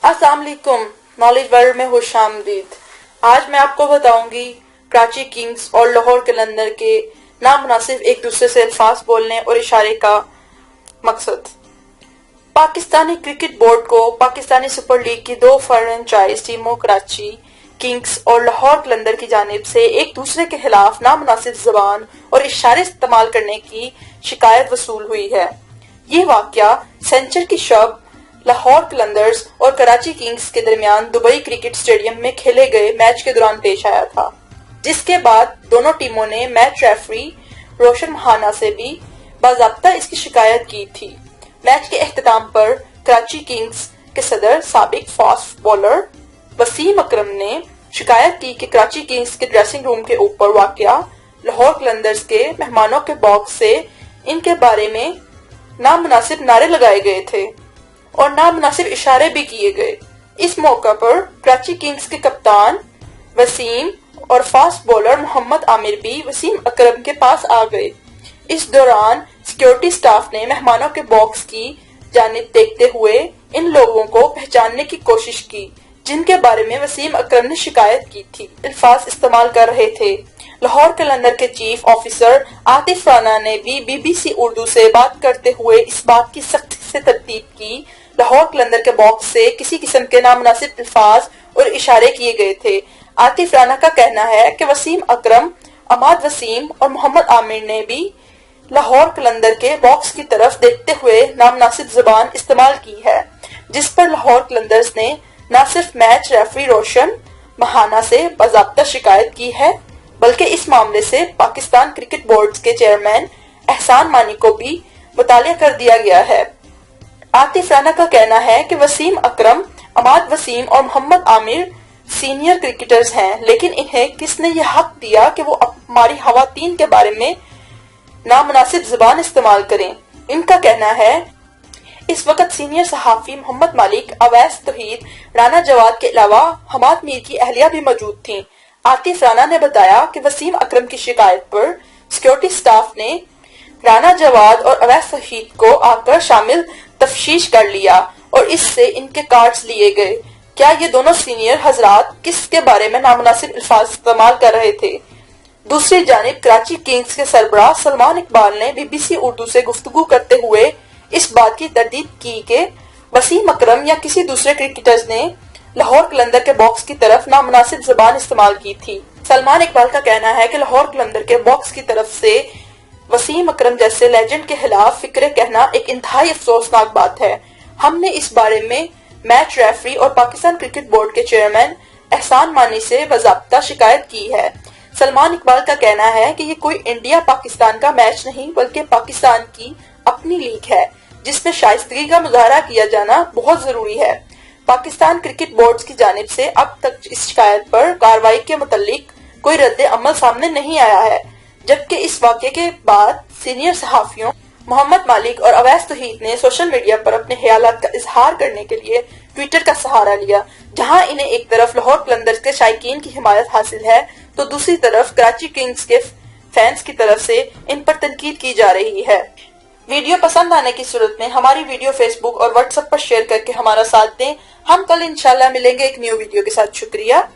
अस्सलाम वालेकुम, knowledge world में खुश आमदीद। आज मैं आपको बताऊंगी कराची किंग्स और लाहौर कलंदर के नामुनासिब एक दूसरे से अल्फाज बोलने और इशारे का मकसद। पाकिस्तानी क्रिकेट बोर्ड को पाकिस्तानी सुपर लीग की दो फ्रेंचाइज टीमों कराची किंग्स और लाहौर कलंदर की जानिब से एक दूसरे के खिलाफ नामुनासिब ज़बान और इशारे इस्तेमाल करने की शिकायत वसूल हुई है। ये वाकया सेंचर की शब लाहौर कलंदर्स और कराची किंग्स के दरमियान दुबई क्रिकेट स्टेडियम में खेले गए मैच के दौरान पेश आया था, जिसके बाद दोनों टीमों ने मैच रेफरी रोशन महाना से भी बाज़ाब्ता इसकी शिकायत की थी। मैच के अख्ताम पर कराची किंग्स के सदर साबिक फास्ट बॉलर वसीम अकरम ने शिकायत की कि कराची किंग्स के ड्रेसिंग रूम के ऊपर वाकया लाहौर कलंदर्स के मेहमानों के बॉक्स से इनके बारे में नामुनासिब नारे लगाए गए थे और नामुनासिब इशारे भी किए गए। इस मौका पर कराची किंग्स के कप्तान वसीम और फास्ट बॉलर मोहम्मद आमिर भी वसीम अकरम के पास आ गए। इस दौरान सिक्योरिटी स्टाफ ने मेहमानों के बॉक्स की जानिब देखते हुए इन लोगों को पहचानने की कोशिश की जिनके बारे में वसीम अकरम ने शिकायत की थी। अल्फाज इस्तेमाल कर रहे थे। लाहौर कलंदर के चीफ ऑफिसर आतिफ राना ने भी बीबीसी उर्दू से बात करते हुए इस बात की सख्ती से तरदीद की लाहौर कलंदर के बॉक्स से किसी किस्म के नामुनासिब अल्फाज और इशारे किए गए थे। आतिफ राना का कहना है कि वसीम अकरम, अमाद वसीम और मोहम्मद आमिर ने भी लाहौर कलंदर के बॉक्स की तरफ देखते हुए नामुनासिब ज़बान इस्तेमाल की है, जिस पर लाहौर कलंदर्स ने न सिर्फ मैच रेफरी रोशन महाना से बाज़ाब्ता शिकायत की है, बल्कि इस मामले से पाकिस्तान क्रिकेट बोर्ड के चेयरमैन एहसान मानी को भी मुतालिया कर दिया गया है। आतिफ राना का कहना है कि वसीम अकरम, अमाद वसीम और मोहम्मद आमिर सीनियर क्रिकेटर्स हैं, लेकिन इन्हें किसने यह हक दिया कि वो हमारी खवातीन के बारे में नामुनासिब ज़बान इस्तेमाल करें। इनका कहना है इस वक्त सीनियर सहाफी मोहम्मद मालिक, अवैस तौहीद, राना जवाद के अलावा हमाद मीर की अहलिया भी मौजूद थीं। आतिफ राना ने बताया कि वसीम अकरम की शिकायत पर सिक्योरिटी स्टाफ ने राना जवाद और अवैस तौहीद को आकर शामिल तफ्तीश कर लिया और इससे इनके कार्ड्स लिए गए। क्या ये दोनों सीनियर हजरात किसके बारे में नामुनासिब अल्फाज इस्तेमाल कर रहे थे? दूसरी जानिब कराची किंग्स के सरबराह सलमान इकबाल ने बीबीसी उर्दू से गुफ्तगू करते हुए इस बात की तरदीद की कि वसीम अकरम या किसी दूसरे क्रिकेटर्स ने लाहौर कलंदर के बॉक्स की तरफ नामुनासिब ज़बान इस्तेमाल की थी। सलमान इकबाल का कहना है कि लाहौर कलंदर के बॉक्स की तरफ से वसीम अकरम जैसे लेजेंड के खिलाफ फिक्रे कहना एक इंतहाई अफसोसनाक बात है। हमने इस बारे में मैच रेफरी और पाकिस्तान क्रिकेट बोर्ड के चेयरमैन एहसान मानी से बाज़ाब्ता शिकायत की है। सलमान इकबाल का कहना है कि ये कोई इंडिया पाकिस्तान का मैच नहीं, बल्कि पाकिस्तान की अपनी लीग है जिसमें शाइस्तगी का मुजाहरा किया जाना बहुत जरूरी है। पाकिस्तान क्रिकेट बोर्ड की जानिब से अब तक इस शिकायत पर कार्रवाई के मुतालिक कोई रद्द अमल सामने नहीं आया है, जबकि इस वाक़े के बाद सीनियर सहाफियों मोहम्मद मालिक और अवैस तौहीद ने सोशल मीडिया पर अपने ख्यालात का इजहार करने के लिए ट्विटर का सहारा लिया, जहां इन्हें एक तरफ लाहौर कलंदर्स के शायकीन की हिमायत हासिल है तो दूसरी तरफ कराची किंग्स के फैंस की तरफ से इन पर तनकीद की जा रही है। वीडियो पसंद आने की सूरत में हमारी वीडियो फेसबुक और व्हाट्सएप पर शेयर करके हमारा साथ दें। हम कल इंशाल्लाह मिलेंगे एक न्यू वीडियो के साथ। शुक्रिया।